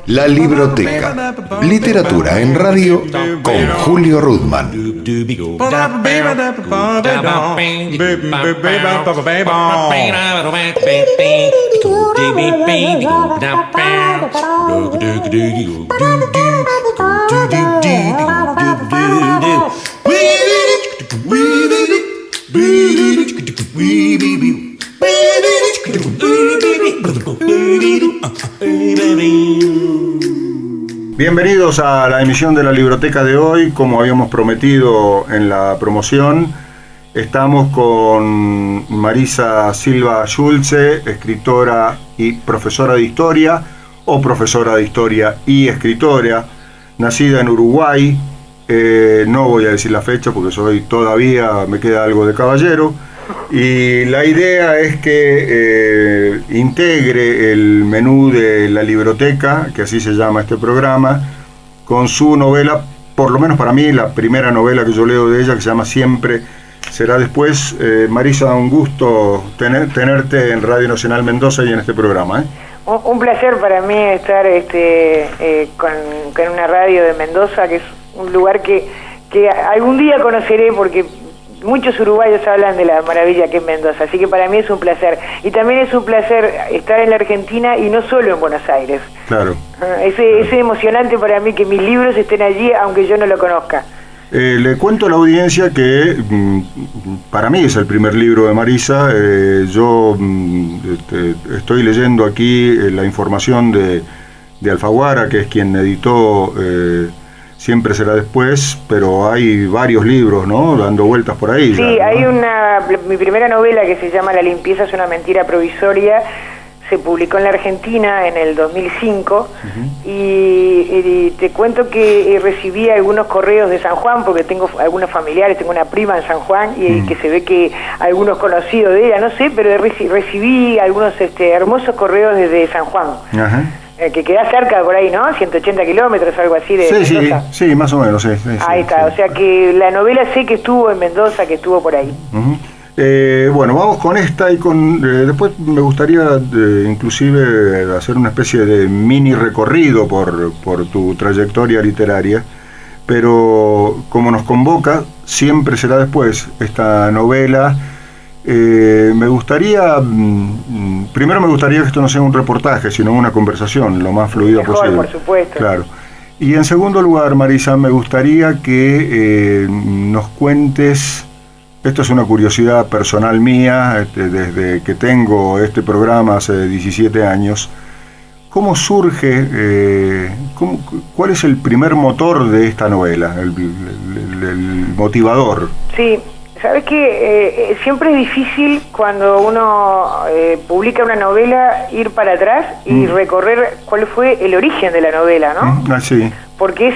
La Libroteca. Literatura en radio con Julio Rudman. Bienvenidos a la emisión de la Libroteca de hoy. Como habíamos prometido en la promoción, estamos con Marisa Silva Schulze, escritora y profesora de historia, o profesora de historia y escritora, nacida en Uruguay. No voy a decir la fecha porque todavía me queda algo de caballero. Y la idea es que integre el menú de la Libroteca, que así se llama este programa, con su novela, por lo menos para mí, la primera novela que yo leo de ella, que se llama Siempre será después. Marisa, un gusto tenerte en Radio Nacional Mendoza y en este programa. Un placer para mí estar con una radio de Mendoza, que es un lugar que algún día conoceré, porque muchos uruguayos hablan de la maravilla que es Mendoza, así que para mí es un placer. Y también es un placer estar en la Argentina y no solo en Buenos Aires. Claro. Es emocionante para mí que mis libros estén allí, aunque yo no lo conozca. Le cuento a la audiencia que para mí es el primer libro de Marisa. Yo estoy leyendo aquí la información de Alfaguara, que es quien editó Siempre será después, pero hay varios libros, ¿no?, dando vueltas por ahí. Sí, ya, ¿no? mi primera novela, que se llama La limpieza es una mentira provisoria, se publicó en la Argentina en el 2005. Uh-huh. y te cuento que recibí algunos correos de San Juan, porque tengo algunos familiares, tengo una prima en San Juan, y que se ve que algunos conocidos de ella, no sé, pero recibí algunos hermosos correos desde San Juan. Uh-huh. Que queda cerca por ahí, ¿no? 180 kilómetros, algo así de Mendoza. Sí, más o menos, sí. Ahí está, sí. O sea que la novela sé que estuvo en Mendoza, que estuvo por ahí. Uh-huh. Bueno, vamos con esta y con... después me gustaría inclusive hacer una especie de mini recorrido por tu trayectoria literaria, pero como nos convoca, Siempre será después, esta novela... me gustaría, primero me gustaría que esto no sea un reportaje, sino una conversación lo más fluida posible. Por supuesto. Claro. Y en segundo lugar, Marisa, me gustaría que nos cuentes, esto es una curiosidad personal mía, desde que tengo este programa hace 17 años, ¿cómo surge, cuál es el primer motor de esta novela, el motivador? Sí. ¿Sabes qué? Siempre es difícil cuando uno publica una novela ir para atrás y recorrer cuál fue el origen de la novela, ¿no? Sí. Porque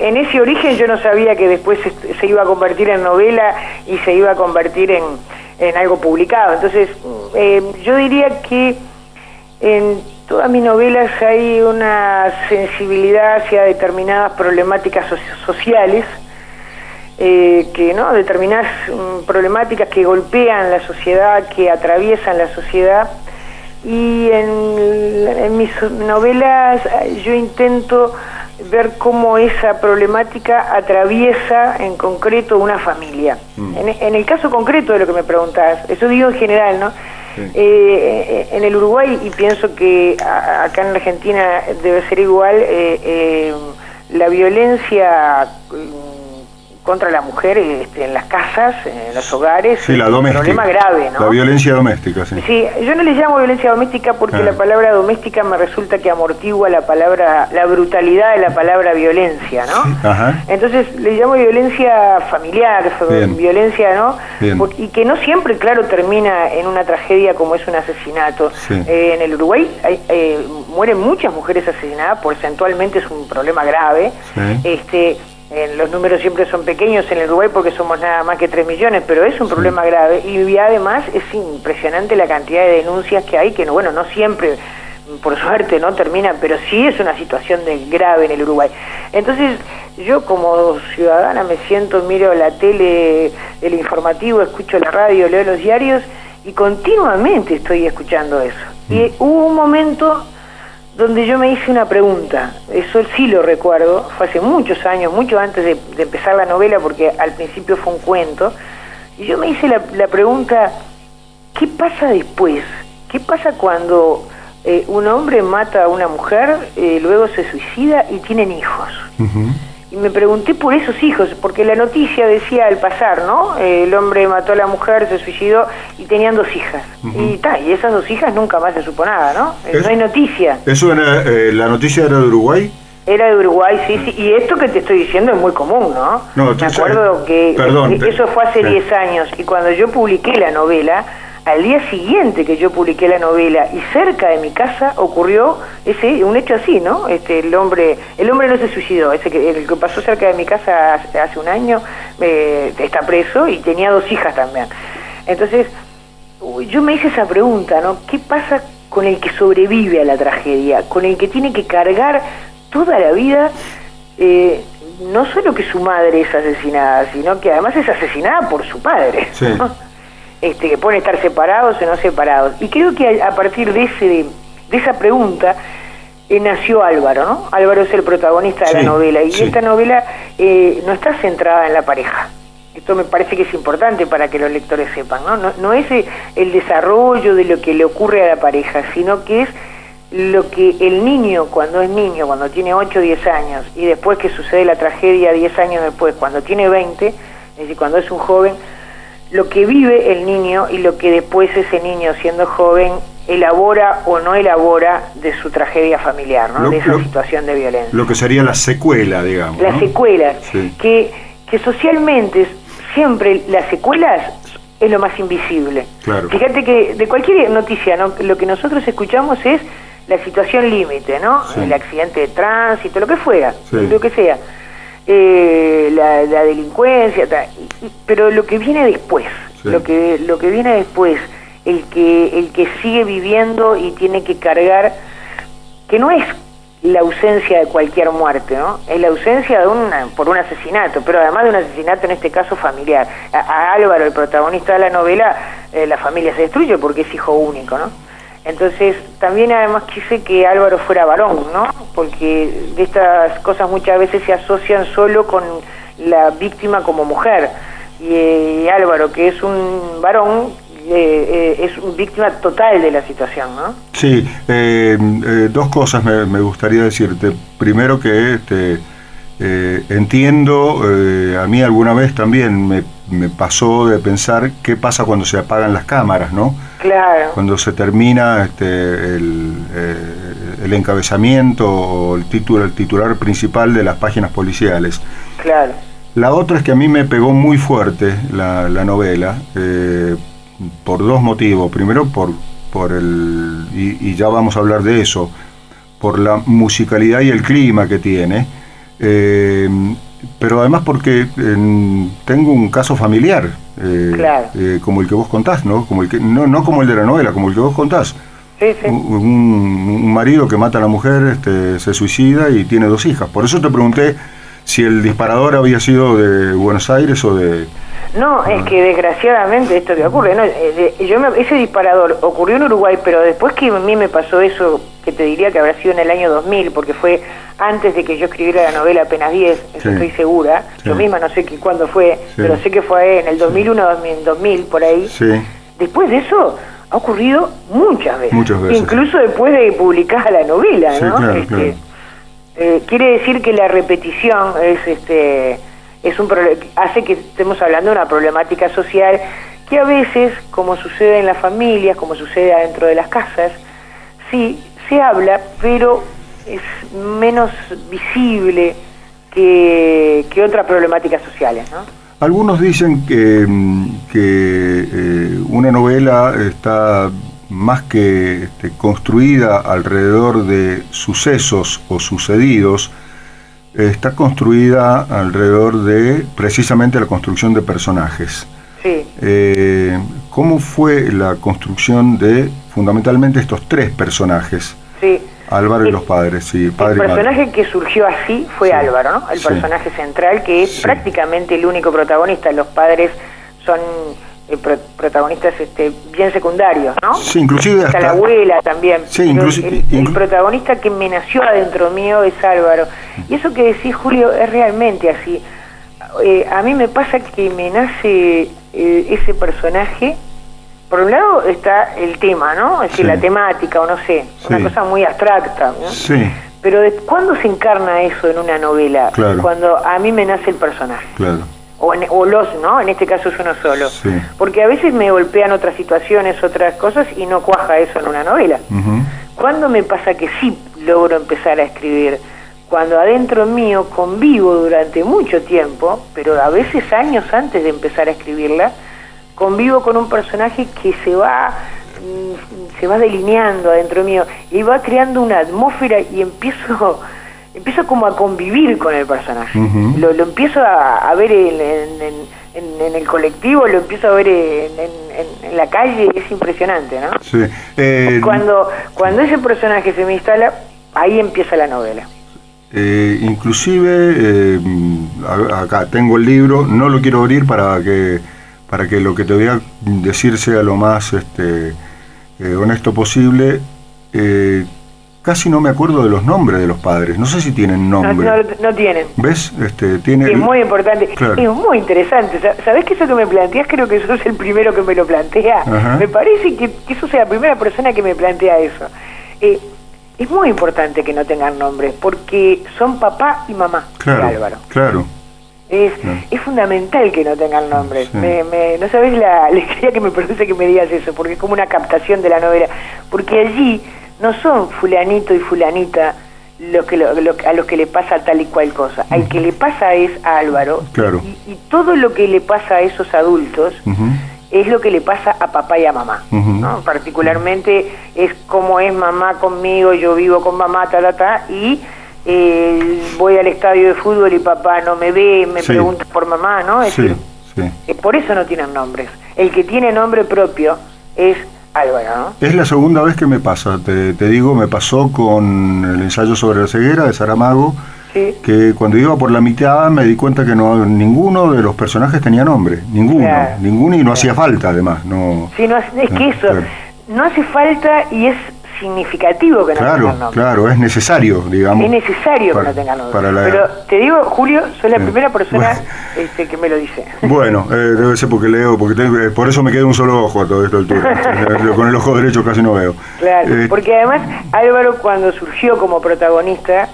en ese origen yo no sabía que después se iba a convertir en novela y se iba a convertir en algo publicado. Entonces, yo diría que en todas mis novelas hay una sensibilidad hacia determinadas problemáticas sociales, determinadas problemáticas que golpean la sociedad, que atraviesan la sociedad, y en mis novelas yo intento ver cómo esa problemática atraviesa en concreto una familia. En el caso concreto de lo que me preguntás, eso digo en general, ¿no? Sí. En el Uruguay, y pienso que acá en Argentina debe ser igual, la violencia contra la mujer en las casas, en los hogares, sí, la doméstica, un problema grave, ¿no? La violencia doméstica, sí. Sí, yo no le llamo violencia doméstica porque la palabra doméstica me resulta que amortigua la brutalidad de la palabra violencia, ¿no? Sí. Ajá. Entonces le llamo violencia familiar, violencia, ¿no? Y que no siempre, claro, termina en una tragedia como es un asesinato. Sí. En el Uruguay mueren muchas mujeres asesinadas, porcentualmente es un problema grave. Sí. Los números siempre son pequeños en el Uruguay porque somos nada más que 3 millones, pero es un problema grave, y además es impresionante la cantidad de denuncias que hay, que no siempre, por suerte, no terminan, pero sí es una situación grave en el Uruguay. Entonces yo como ciudadana me siento, miro la tele, el informativo, escucho la radio, leo los diarios, Y continuamente estoy escuchando eso. Y hubo un momento donde yo me hice una pregunta, eso sí lo recuerdo, fue hace muchos años, mucho antes de empezar la novela, porque al principio fue un cuento, y yo me hice la pregunta, ¿qué pasa después? ¿Qué pasa cuando un hombre mata a una mujer, luego se suicida y tienen hijos? Y me pregunté por esos hijos, porque la noticia decía al pasar, ¿no? El hombre mató a la mujer, se suicidó y tenían 2 hijas. Y esas 2 hijas nunca más se supo nada, ¿no? No hay noticia. ¿Eso era, la noticia era de Uruguay? Era de Uruguay, sí. Y esto que te estoy diciendo es muy común, ¿no? No, me acuerdo que eso fue hace 10 años, y cuando yo publiqué la novela, al día siguiente que yo publiqué la novela y cerca de mi casa ocurrió un hecho así, ¿no? El hombre no se suicidó, el que pasó cerca de mi casa hace un año está preso y tenía 2 hijas también. Entonces, yo me hice esa pregunta, ¿no? ¿Qué pasa con el que sobrevive a la tragedia? Con el que tiene que cargar toda la vida, no solo que su madre es asesinada, sino que además es asesinada por su padre, sí. ¿no? Que pueden estar separados o no separados. Y creo que a partir de esa pregunta nació Álvaro, ¿no? Álvaro es el protagonista de la novela, y esta novela no está centrada en la pareja. Esto me parece que es importante para que los lectores sepan, ¿no? No es el desarrollo de lo que le ocurre a la pareja, sino que es lo que el niño, cuando tiene 8 o 10 años, y después que sucede la tragedia 10 años después, cuando tiene 20, es decir, cuando es un joven, lo que vive el niño y lo que después ese niño, siendo joven, elabora o no elabora de su tragedia familiar, ¿no? De esa situación de violencia. Lo que sería la secuela, digamos. Las secuelas, que socialmente siempre las secuelas es lo más invisible. Claro. Fíjate que de cualquier noticia, ¿no? Lo que nosotros escuchamos es la situación límite, ¿no? El accidente de tránsito, lo que fuera, lo que sea. La delincuencia, pero lo que viene después, lo que viene después, el que sigue viviendo y tiene que cargar, que no es la ausencia de cualquier muerte, ¿no? Es la ausencia por un asesinato, pero además de un asesinato en este caso familiar. A Álvaro, el protagonista de la novela, la familia se destruye porque es hijo único, ¿no? Entonces, también además quise que Álvaro fuera varón, ¿no? Porque de estas cosas muchas veces se asocian solo con la víctima como mujer. Y Álvaro, que es un varón, es una víctima total de la situación, ¿no? Sí, 2 cosas me gustaría decirte. Primero que entiendo, a mí alguna vez también me pasó de pensar qué pasa cuando se apagan las cámaras, ¿no? Claro. Cuando se termina el encabezamiento o el titular principal de las páginas policiales. Claro. La otra es que a mí me pegó muy fuerte la novela, por 2 motivos. Primero y ya vamos a hablar de eso, por la musicalidad y el clima que tiene, pero además porque tengo un caso familiar, claro. Como el que vos contás, ¿no? No como el de la novela, como el que vos contás. Sí, sí. Un marido que mata a la mujer, se suicida y tiene 2 hijas. Por eso te pregunté si el disparador había sido de Buenos Aires o de... No, es que desgraciadamente esto que ocurre, ¿no? Ese disparador ocurrió en Uruguay, pero después que a mí me pasó eso, que te diría que habrá sido en el año 2000, porque fue antes de que yo escribiera la novela Apenas 10, eso estoy segura. Yo misma no sé cuándo fue, pero sé que fue en el 2001, 2000, por ahí. Después de eso ha ocurrido muchas veces. Incluso después de publicar la novela, ¿no? Claro. Quiere decir que la repetición hace que estemos hablando de una problemática social que a veces, como sucede en las familias, como sucede adentro de las casas, sí se habla, pero es menos visible que otras problemáticas sociales, ¿no? Algunos dicen que una novela está más que construida alrededor de sucesos o sucedidos, está construida alrededor de precisamente la construcción de personajes. Sí. ¿Cómo fue la construcción de fundamentalmente estos 3 personajes? Sí. Álvaro y los padres, sí. Padre el personaje que surgió así fue Álvaro, ¿no? El personaje central, que es prácticamente el único protagonista. Los padres son protagonistas bien secundarios, ¿no? Sí, inclusive hasta la abuela también. Sí, el protagonista que me nació adentro mío es Álvaro. Y eso que decís, Julio, es realmente así. A mí me pasa que me nace ese personaje. Por un lado está el tema, ¿no? Es decir, la temática, o no sé, una cosa muy abstracta, ¿no? Sí. Pero ¿cuándo se encarna eso en una novela? Claro. Cuando a mí me nace el personaje. Claro. O los, ¿no? En este caso es uno solo. Sí. Porque a veces me golpean otras situaciones, otras cosas, y no cuaja eso en una novela. ¿Cuándo me pasa que sí logro empezar a escribir? Cuando adentro mío convivo durante mucho tiempo, pero a veces años antes de empezar a escribirla, convivo con un personaje que se va delineando adentro mío y va creando una atmósfera y empiezo como a convivir con el personaje. Lo empiezo a ver en el colectivo, lo empiezo a ver en la calle, es impresionante, ¿no? Sí. Cuando ese personaje se me instala, ahí empieza la novela. Inclusive, acá tengo el libro, no lo quiero abrir para que lo que te voy a decir sea lo más honesto posible. Casi no me acuerdo de los nombres de los padres, no sé si tienen nombre. No tienen. ¿Ves? Es muy importante, claro. Es muy interesante. ¿Sabés que eso que me planteás? Creo que sos el primero que me lo plantea. Ajá. Me parece que sos la primera persona que me plantea eso. Es muy importante que no tengan nombres, porque son papá y mamá, claro, de Álvaro. Claro. Es fundamental que no tengan nombres. Sí. No sabés la alegría que me produce que me digas eso, porque es como una captación de la novela. Porque allí no son fulanito y fulanita a los que le pasa tal y cual cosa. Al que le pasa es a Álvaro. Claro. Y todo lo que le pasa a esos adultos es lo que le pasa a papá y a mamá, ¿no? Particularmente es como es mamá conmigo, yo vivo con mamá, y voy al estadio de fútbol y papá no me ve, me pregunta por mamá, ¿no? Es decir, por eso no tienen nombres. El que tiene nombre propio es Álvaro, ¿no? Es la segunda vez que me pasa, te digo, me pasó con el ensayo sobre la ceguera de Saramago, que cuando iba por la mitad me di cuenta que ninguno de los personajes tenía nombre, ninguno, y no hacía falta además. No, sí, es que eso, no hace falta y es significativo que no tengan nombre. Claro, es necesario, digamos. Es necesario que no tengan nombre. Pero te digo, Julio, soy la primera persona que me lo dice. Bueno, debe ser porque leo, por eso me queda un solo ojo a todo esto altura. Con el ojo derecho casi no veo. Claro, porque además Álvaro, cuando surgió como protagonista,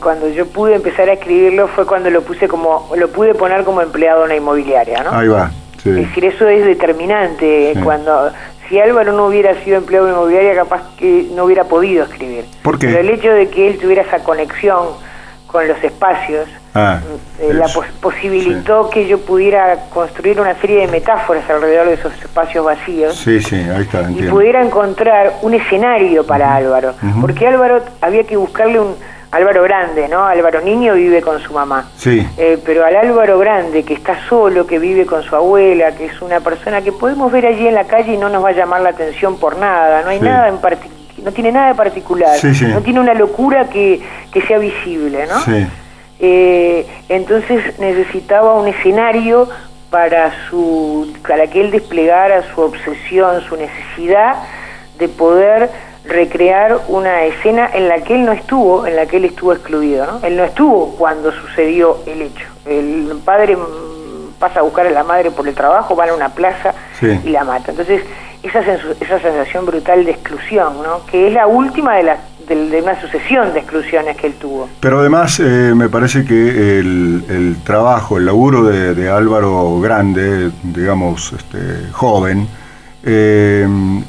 cuando yo pude empezar a escribirlo, fue cuando lo pude poner como empleado en una inmobiliaria, ¿no? Ahí va. Sí. Es decir, eso es determinante. Si Álvaro no hubiera sido empleado en una inmobiliaria, capaz que no hubiera podido escribir. ¿Por qué? Pero el hecho de que él tuviera esa conexión con los espacios posibilitó que yo pudiera construir una serie de metáforas alrededor de esos espacios vacíos. Sí, ahí está, entiendo. Y pudiera encontrar un escenario para Álvaro. Porque Álvaro había que buscarle Álvaro grande, ¿no? Álvaro niño vive con su mamá. Sí. Pero al Álvaro grande, que está solo, que vive con su abuela, que es una persona que podemos ver allí en la calle y no nos va a llamar la atención por nada, no hay nada en particular, no tiene nada de particular, no tiene una locura que sea visible, ¿no? Sí. Entonces necesitaba un escenario para que él desplegara su obsesión, su necesidad de poder recrear una escena en la que él no estuvo, en la que él estuvo excluido, ¿no? Él no estuvo cuando sucedió el hecho. El padre pasa a buscar a la madre por el trabajo, van a una plaza y la mata. Entonces, esa sensación brutal de exclusión, ¿no? Que es la última de una sucesión de exclusiones que él tuvo. Pero además, me parece que el trabajo, el laburo de Álvaro Grande, digamos, joven,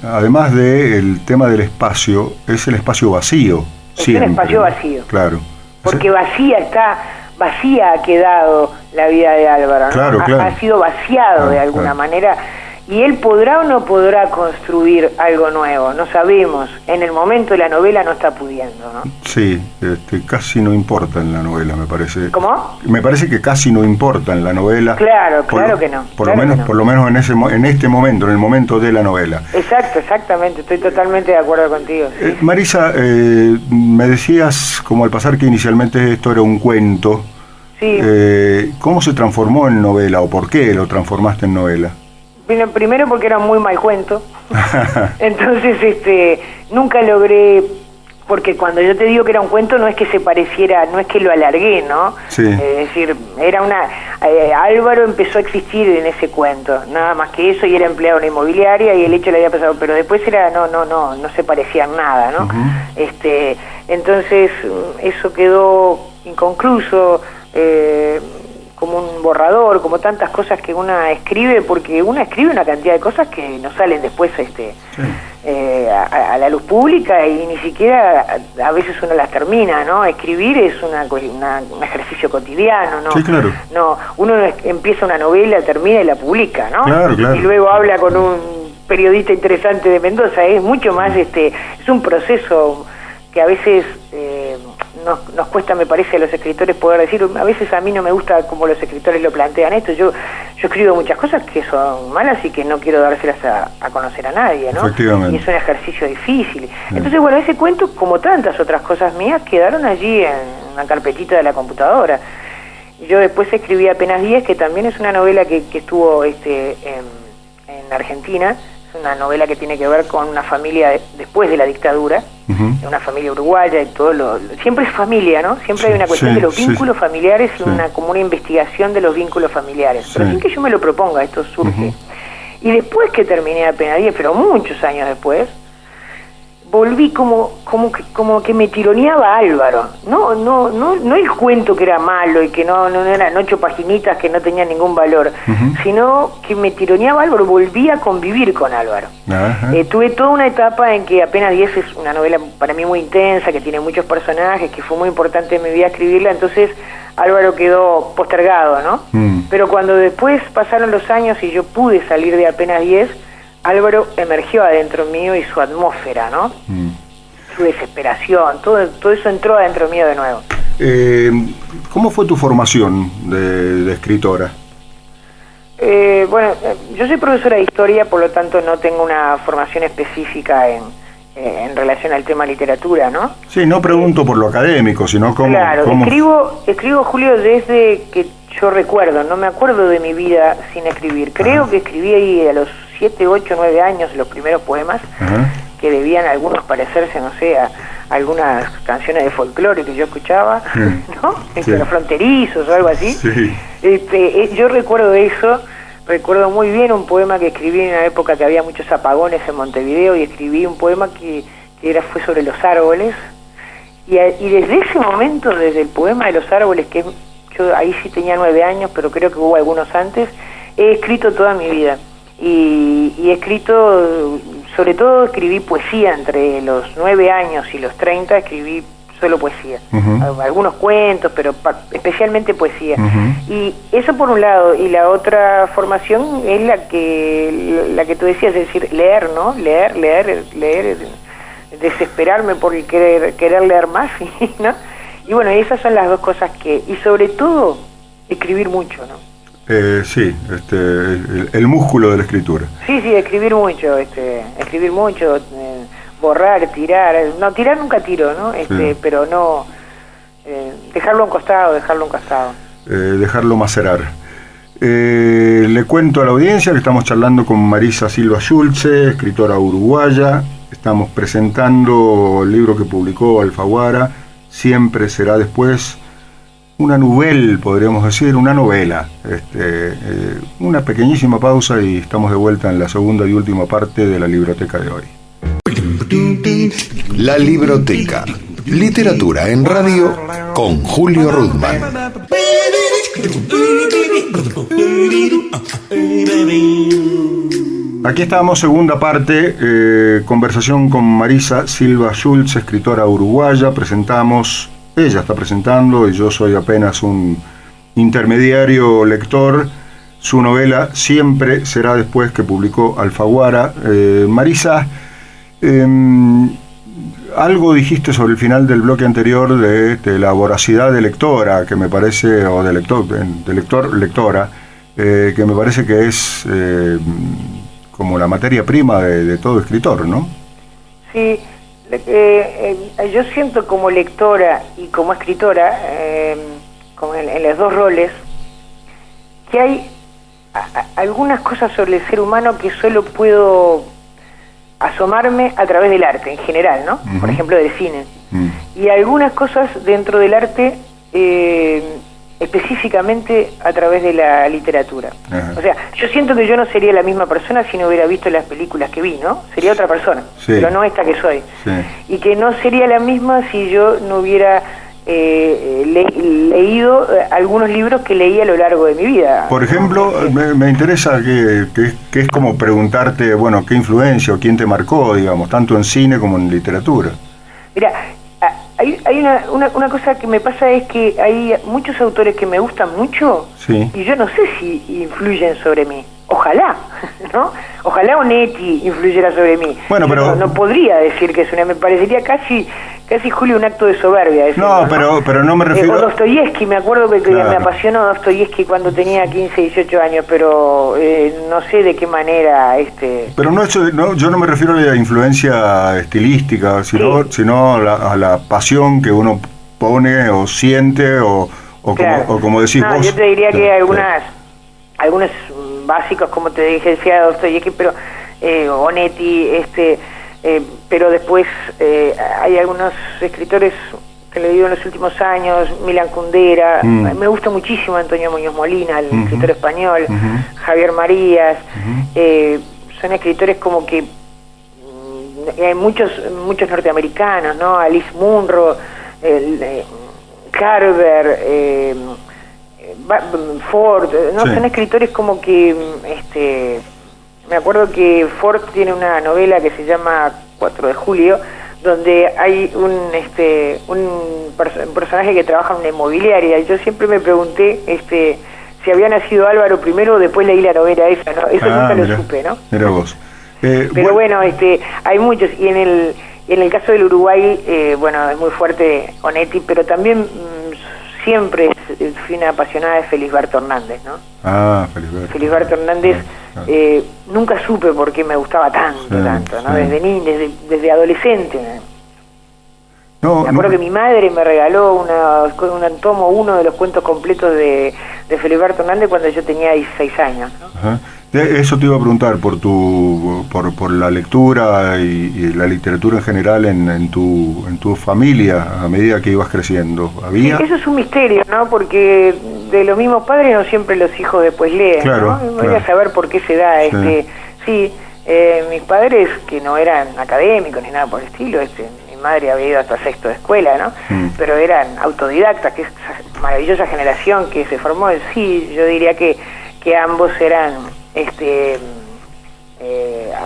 además del tema del espacio, es el espacio vacío. Es un espacio vacío. Claro. Porque vacía ha quedado la vida de Álvaro, ¿no? Claro. Ha sido vaciado de alguna manera. Y él podrá o no podrá construir algo nuevo, no sabemos. En el momento de la novela no está pudiendo, ¿no? Sí, casi no importa en la novela, me parece. ¿Cómo? Me parece que casi no importa en la novela. Claro que no. Por lo menos en este momento, en el momento de la novela. Exactamente, estoy totalmente de acuerdo contigo. Sí. Marisa, me decías, como al pasar, que inicialmente esto era un cuento. Sí. ¿Cómo se transformó en novela o por qué lo transformaste en novela? Primero porque era muy mal cuento. Entonces, nunca logré, porque cuando yo te digo que era un cuento no es que se pareciera, no es que lo alargué, ¿no? Sí. Es decir, era Álvaro empezó a existir en ese cuento, nada más que eso, y era empleado en una inmobiliaria y el hecho le había pasado, pero después no se parecía en nada, ¿no? Entonces eso quedó inconcluso, como un borrador, como tantas cosas que una escribe, porque una escribe una cantidad de cosas que no salen después a la luz pública, y ni siquiera a veces uno las termina, ¿no? Escribir es un ejercicio cotidiano, ¿no? Sí, claro. No, uno empieza una novela, termina y la publica, ¿no? Claro, claro. Y luego habla con un periodista interesante de Mendoza, es mucho más, es un proceso que a veces nos cuesta, me parece, a los escritores poder decir. A veces a mí no me gusta como los escritores lo plantean esto. Yo escribo muchas cosas que son malas y que no quiero dárselas a conocer a nadie, ¿no? Efectivamente. Y es un ejercicio difícil. Entonces, bueno, ese cuento, como tantas otras cosas mías, quedaron allí en una carpetita de la computadora. Yo después escribí Apenas 10, que también es una novela que estuvo en Argentina. Una novela que tiene que ver con una familia después de la dictadura, una familia uruguaya y todo siempre es familia, ¿no? Siempre hay una cuestión de los vínculos familiares y como una investigación de los vínculos familiares. Pero sin que yo me lo proponga, esto surge. Y después que terminé Apenas 10, pero muchos años después, volví como que me tironeaba Álvaro. No el cuento que era malo y que no eran 8 paginitas que no tenían ningún valor, sino que me tironeaba Álvaro, volví a convivir con Álvaro. Tuve toda una etapa en que Apenas 10 es una novela para mí muy intensa, que tiene muchos personajes, que fue muy importante en mi vida escribirla, entonces Álvaro quedó postergado, ¿no? Pero cuando después pasaron los años y yo pude salir de Apenas 10, Álvaro emergió adentro mío y su atmósfera, ¿no? Su desesperación, todo eso entró adentro mío de nuevo. ¿Cómo fue tu formación de escritora? Bueno, yo soy profesora de historia, por lo tanto no tengo una formación específica en relación al tema literatura, ¿no? Sí, no pregunto por lo académico, sino cómo... Claro, escribo, Julio, desde que yo recuerdo, no me acuerdo de mi vida sin escribir. Creo que escribí ahí a los 7, 8, 9 años los primeros poemas, que debían algunos parecerse, no sé, a algunas canciones de folclore que yo escuchaba, ¿no? Los fronterizos o algo así. Sí. Yo recuerdo eso, recuerdo muy bien un poema que escribí en una época que había muchos apagones en Montevideo, y escribí un poema que fue sobre los árboles, y desde ese momento, desde el poema de los árboles, que yo ahí sí tenía 9 años, pero creo que hubo algunos antes, he escrito toda mi vida. Y he escrito, sobre todo escribí poesía entre los 9 años y los 30, escribí solo poesía, algunos cuentos, pero especialmente poesía. Y eso por un lado, y la otra formación es la que tú decías, es decir, leer, ¿no? Leer, desesperarme por querer leer más, ¿no? Y bueno, esas son las dos cosas y sobre todo, escribir mucho, ¿no? Sí, el músculo de la escritura. Sí, escribir mucho, borrar, tirar. No, tirar nunca tiro, ¿no? Pero no, dejarlo a un costado. Dejarlo macerar. Le cuento a la audiencia que estamos charlando con Marisa Silva Schulze, escritora uruguaya. Estamos presentando el libro que publicó Alfaguara, Siempre será después. Una novela, podríamos decir, una novela. Una pequeñísima pausa y estamos de vuelta en la segunda y última parte de la Libroteca de hoy. La Libroteca. Literatura en radio con Julio Rudman. Aquí estamos, segunda parte, conversación con Marisa Silva Schulze, escritora uruguaya. Ella está presentando, y yo soy apenas un intermediario lector, su novela Siempre será después, que publicó Alfaguara. Marisa, algo dijiste sobre el final del bloque anterior de la voracidad de lectora, que me parece, o de lectora, que me parece que es como la materia prima de todo escritor, ¿no? Sí. Yo siento como lectora y como escritora, como en los dos roles, que hay algunas cosas sobre el ser humano que solo puedo asomarme a través del arte en general, ¿no? Por ejemplo, del cine. Y algunas cosas dentro del arte específicamente a través de la literatura. O sea, yo siento que yo no sería la misma persona si no hubiera visto las películas que vi, ¿no? Sería otra persona, pero no esta que soy. Y que no sería la misma si yo no hubiera leído algunos libros que leí a lo largo de mi vida. Por ejemplo, me interesa que es como preguntarte, bueno, qué influencia o quién te marcó, digamos, tanto en cine como en literatura. Mira, hay una cosa que me pasa, es que hay muchos autores que me gustan mucho y yo no sé si influyen sobre mí. Ojalá, ¿no? Ojalá Onetti influyera sobre mí. Bueno, pero no podría decir que es una... Me parecería casi, Julio, un acto de soberbia. No, pero no me refiero... O Dostoyevsky, me acuerdo que me apasionó Dostoyevsky cuando tenía 15, 18 años, pero no sé de qué manera... Pero yo no me refiero a la influencia estilística, sino a la pasión que uno pone o siente o como decís vos. Yo te diría que algunos básicos, como te dije, decía Dostoyevsky, pero Onetti, pero después hay algunos escritores que he leído en los últimos años, Milan Kundera, me gusta muchísimo Antonio Muñoz Molina, el escritor español, Javier Marías, son escritores como que hay muchos norteamericanos, ¿no? Alice Munro, Carver, Ford, ¿no? Son escritores como que me acuerdo que Ford tiene una novela que se llama 4 de julio, donde hay un personaje que trabaja en una inmobiliaria, y yo siempre me pregunté si había nacido Álvaro primero o después leí la novela esa, ¿no? Eso nunca lo supe, ¿no? Mira vos. Pero bueno, hay muchos, y en el caso del Uruguay, bueno, es muy fuerte Onetti, pero también siempre fui una apasionada de Felisberto Hernández, ¿no? Felisberto Hernández, nunca supe por qué me gustaba tanto, ¿no? Desde adolescente. Me acuerdo que mi madre me regaló un tomo 1 de los cuentos completos de Felisberto Hernández cuando yo tenía 16 años, ¿no? Eso te iba a preguntar por la lectura y la literatura en general en tu familia a medida que ibas creciendo. ¿Había? Sí, eso es un misterio, ¿no? Porque de los mismos padres no siempre los hijos después leen, ¿no? Voy a saber por qué se da. Mis padres, que no eran académicos ni nada por el estilo, mi madre había ido hasta sexto de escuela, ¿no? Pero eran autodidactas, que es esa maravillosa generación que se formó. Sí, yo diría que ambos eran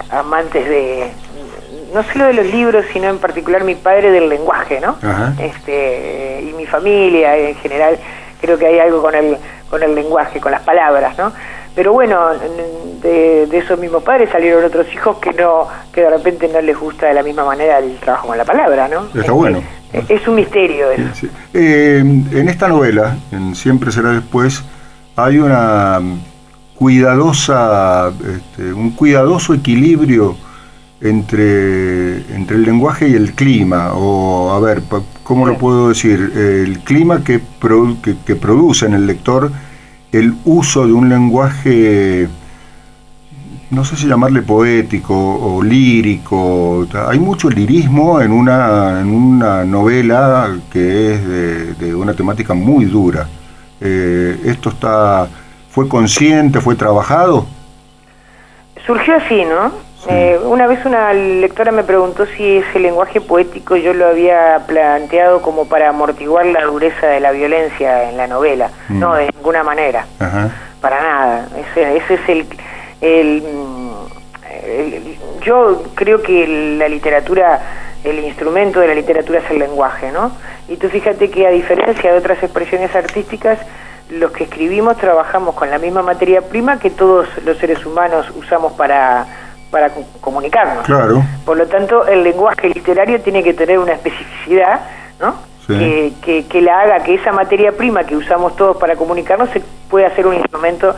amantes de, no solo de los libros, sino en particular mi padre del lenguaje, ¿no? Y mi familia en general, creo que hay algo con el lenguaje, con las palabras, ¿no? Pero bueno, de esos mismos padres salieron otros hijos que de repente no les gusta de la misma manera el trabajo con la palabra, ¿no? Está bueno. Es un misterio eso. Sí. En esta novela, en Siempre será después, hay un cuidadoso equilibrio entre el lenguaje y el clima, o a ver, ¿cómo lo puedo decir? El clima que produce en el lector el uso de un lenguaje, no sé si llamarle poético o lírico. Hay mucho lirismo en una novela que es de una temática muy dura. ¿Esto fue consciente, fue trabajado? Surgió así, ¿no? Sí. Una vez una lectora me preguntó si ese lenguaje poético yo lo había planteado como para amortiguar la dureza de la violencia en la novela. No, de ninguna manera. Para nada. Ese es yo creo que la literatura, el instrumento de la literatura es el lenguaje, ¿no? Y tú fíjate que a diferencia de otras expresiones artísticas, los que escribimos trabajamos con la misma materia prima que todos los seres humanos usamos para comunicarnos. Claro. Por lo tanto, el lenguaje literario tiene que tener una especificidad, ¿no? Sí. Que la haga que esa materia prima que usamos todos para comunicarnos se pueda hacer un instrumento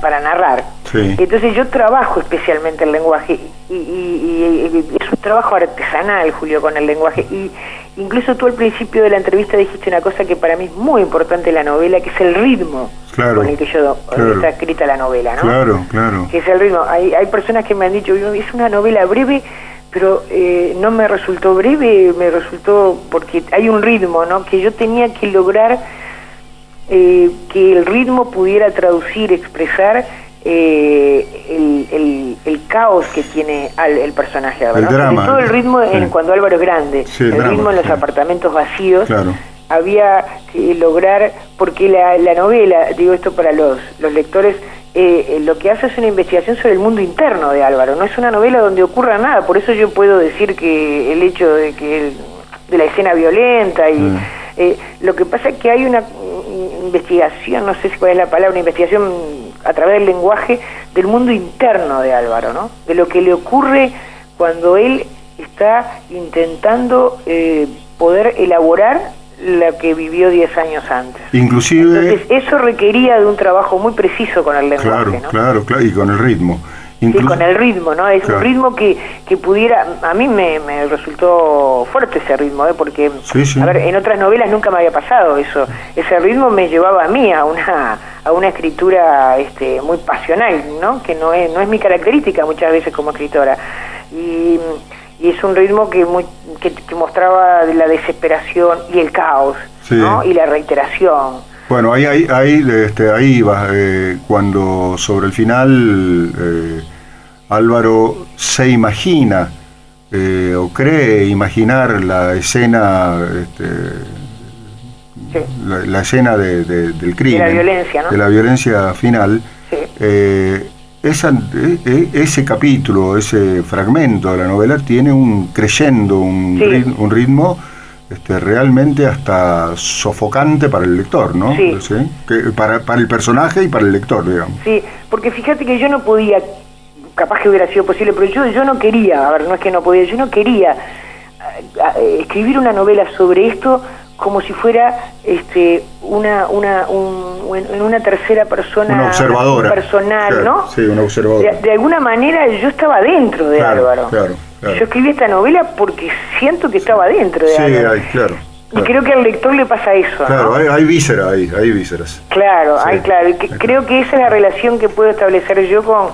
para narrar. Sí. Entonces yo trabajo especialmente el lenguaje y es un trabajo artesanal, Julio, con el lenguaje. Y incluso tú al principio de la entrevista dijiste una cosa que para mí es muy importante en la novela, que es el ritmo. con el que está escrita la novela, ¿no? Claro. Que es el ritmo. Hay personas que me han dicho, es una novela breve, pero no me resultó breve, me resultó porque hay un ritmo, ¿no? Que yo tenía que lograr que el ritmo pudiera traducir, expresar el caos que tiene el personaje, ¿no? El drama. Todo el ritmo cuando Álvaro es grande, el ritmo en los apartamentos vacíos, había que lograr, porque la novela, digo esto para los lectores, lo que hace es una investigación sobre el mundo interno de Álvaro, no es una novela donde ocurra nada, por eso yo puedo decir que el hecho de que de la escena violenta y lo que pasa es que hay una investigación, no sé si cuál es la palabra, una investigación a través del lenguaje del mundo interno de Álvaro, ¿no? De lo que le ocurre cuando él está intentando poder elaborar la que vivió 10 años antes. Inclusive... Entonces, eso requería de un trabajo muy preciso con el lenguaje, ¿no? Claro, y con el ritmo. Sí, con el ritmo, ¿no? Es un ritmo que pudiera... A mí me resultó fuerte ese ritmo, porque, a ver, en otras novelas nunca me había pasado eso. Ese ritmo me llevaba a mí a una escritura muy pasional, ¿no? Que no es mi característica muchas veces como escritora. Y es un ritmo que mostraba la desesperación y el caos, ¿no? Y la reiteración. Bueno, ahí va, cuando sobre el final Álvaro se imagina o cree imaginar la escena, la escena del crimen, de la violencia, ¿no? De la violencia final. Ese capítulo, ese fragmento de la novela tiene un crescendo, un ritmo realmente hasta sofocante para el lector, ¿no? Sí. Para el personaje y para el lector, digamos. Sí, porque fíjate que yo no podía, capaz que hubiera sido posible, pero yo no quería, a ver, no es que no podía, yo no quería escribir una novela sobre esto como si fuera en una tercera persona, una observadora, personal, ¿no? Sí, una observadora. De alguna manera yo estaba dentro de Álvaro. Claro. Yo escribí esta novela porque siento que estaba dentro de Álvaro. Claro. Y creo que al lector le pasa eso, claro, ¿no? hay vísceras ahí, hay vísceras. Claro, claro. Y creo que esa es la relación que puedo establecer yo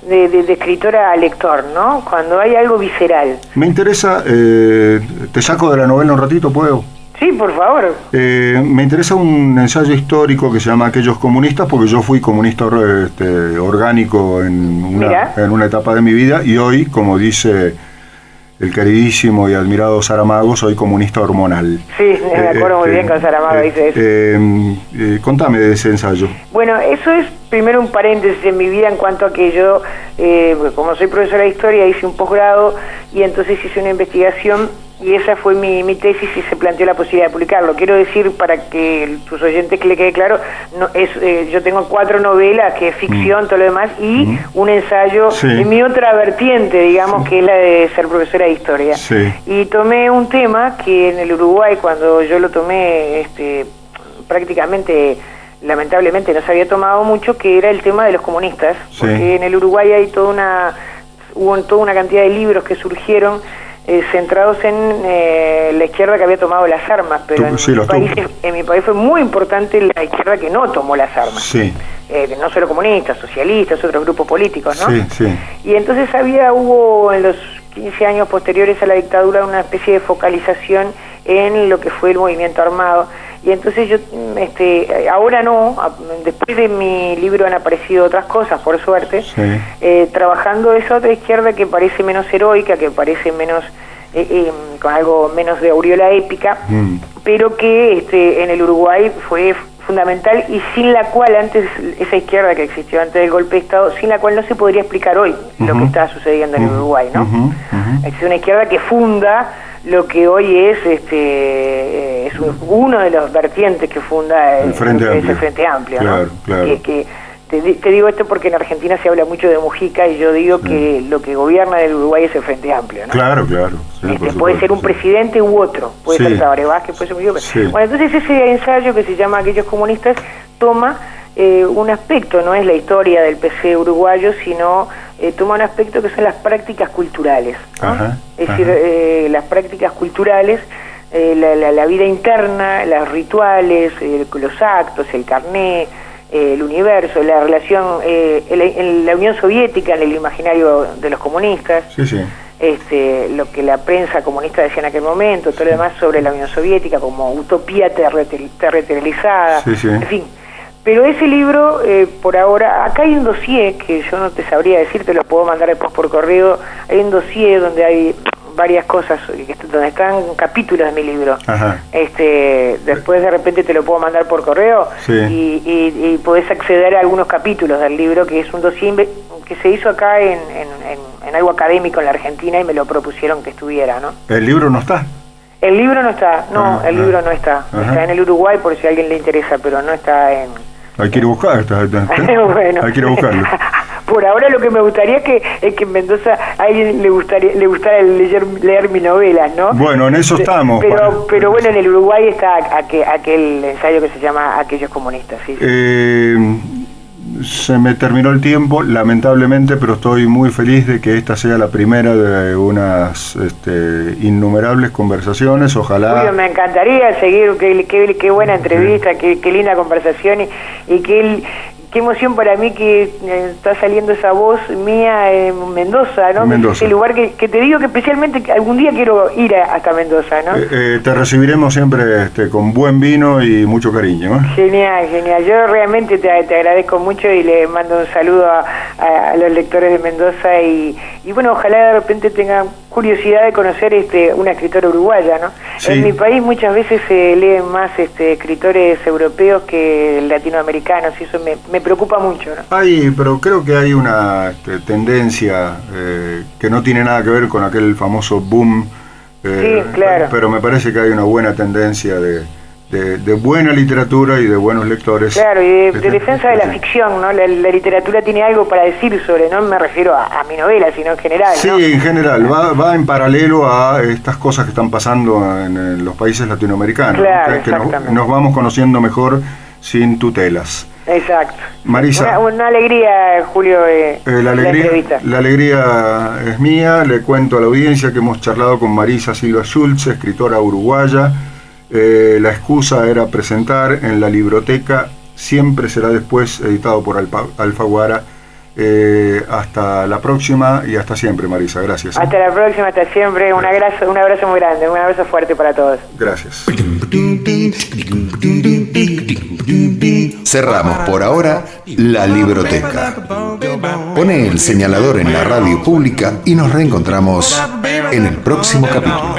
de escritora a lector, ¿no? Cuando hay algo visceral. Me interesa, te saco de la novela un ratito, ¿puedo? Sí, por favor. Me interesa un ensayo histórico que se llama Aquellos comunistas, porque yo fui comunista orgánico en una etapa de mi vida, y hoy, como dice el queridísimo y admirado Saramago, soy comunista hormonal. Sí, me acuerdo muy bien con Saramago, dice eso. Contame de ese ensayo. Bueno, eso es primero un paréntesis en mi vida en cuanto a que yo, como soy profesora de historia, hice un posgrado y entonces hice una investigación y esa fue mi tesis y se planteó la posibilidad de publicarlo. Quiero decir, para que tus oyentes le quede claro, yo tengo 4 novelas, que es ficción, todo lo demás, y un ensayo en mi otra vertiente, digamos, que es la de ser profesora de historia. Y tomé un tema que en el Uruguay, cuando yo lo tomé, prácticamente, lamentablemente, no se había tomado mucho, que era el tema de los comunistas, porque en el Uruguay hay hubo toda una cantidad de libros que surgieron centrados en la izquierda que había tomado las armas, pero en mi país fue muy importante la izquierda que no tomó las armas, no solo comunistas, socialistas, otros grupos políticos, ¿no? Y entonces hubo en los 15 años posteriores a la dictadura una especie de focalización en lo que fue el movimiento armado. Y entonces yo, ahora no, después de mi libro han aparecido otras cosas, por suerte, trabajando esa otra izquierda que parece menos heroica, que parece menos, con algo menos de aureola épica, pero que en el Uruguay fue fundamental y sin la cual esa izquierda que existió antes del golpe de Estado, sin la cual no se podría explicar hoy lo que está sucediendo en el Uruguay, ¿no? Es una izquierda que funda lo que hoy es uno de los vertientes que funda el Frente Amplio, claro, ¿no? Claro. Que te digo esto porque en Argentina se habla mucho de Mujica y yo digo que lo que gobierna el Uruguay es el Frente Amplio, ¿no? Claro. Puede ser un presidente u otro, puede ser Tabaré Vázquez, puede ser muy bien. Bueno, entonces ese ensayo que se llama Aquellos comunistas toma un aspecto, no es la historia del PC uruguayo, sino toma un aspecto que son las prácticas culturales, ¿no? Es decir, las prácticas culturales, la vida interna, los rituales, los actos, el carné, el universo, la relación, la Unión Soviética en el imaginario de los comunistas, lo que la prensa comunista decía en aquel momento, todo lo demás sobre la Unión Soviética como utopía territorializada, en fin. Pero ese libro, por ahora, acá hay un dossier que yo no te sabría decir, te lo puedo mandar después por correo. Hay un dossier donde hay varias cosas, donde están capítulos de mi libro. Después de repente te lo puedo mandar por correo y podés acceder a algunos capítulos del libro, que es un dossier que se hizo acá en algo académico en la Argentina y me lo propusieron que estuviera, ¿no? ¿El libro no está? El libro no está, el libro no está. Está en el Uruguay por si a alguien le interesa, pero no está en... Hay que ir a buscar, bueno. Hay que ir a buscarlo. Por ahora lo que me gustaría es que en Mendoza a alguien le gustara leer mis novelas, ¿no? Bueno, en eso estamos. Pero bueno, en el Uruguay está aquel ensayo que se llama Aquellos comunistas, ¿sí? Se me terminó el tiempo, lamentablemente, pero estoy muy feliz de que esta sea la primera de unas innumerables conversaciones. Ojalá... Julio, me encantaría seguir, qué buena entrevista, qué linda conversación y qué emoción para mí que está saliendo esa voz mía en Mendoza, ¿no? Mendoza. Ese lugar que te digo que especialmente algún día quiero ir hasta Mendoza, ¿no? Te recibiremos siempre con buen vino y mucho cariño, ¿eh? Genial. Yo realmente te agradezco mucho y le mando un saludo a los lectores de Mendoza y bueno, ojalá de repente tengan curiosidad de conocer una escritora uruguaya, ¿no? Sí. En mi país muchas veces se leen más escritores europeos que latinoamericanos y eso me preocupa mucho, ¿no? Pero creo que hay una tendencia que no tiene nada que ver con aquel famoso boom, sí, claro. Pero me parece que hay una buena tendencia de buena literatura y de buenos lectores. Claro, y de defensa de la ficción, ¿no? La literatura tiene algo para decir sobre, no me refiero a mi novela, sino en general, sí, ¿no? En general, va en paralelo a estas cosas que están pasando en los países latinoamericanos, claro, que nos vamos conociendo mejor sin tutelas. Exacto. Marisa, una alegría, Julio, la alegría es mía. Le cuento a la audiencia que hemos charlado con Marisa Silva Schulze, escritora uruguaya. La excusa era presentar en la libroteca Siempre será después, editado por Alfaguara. Hasta la próxima y hasta siempre, Marisa, gracias. Hasta la próxima, hasta siempre. Un abrazo muy grande, un abrazo fuerte para todos. Gracias. Cerramos por ahora la libroteca. Pone el señalador en la radio pública y nos reencontramos en el próximo capítulo.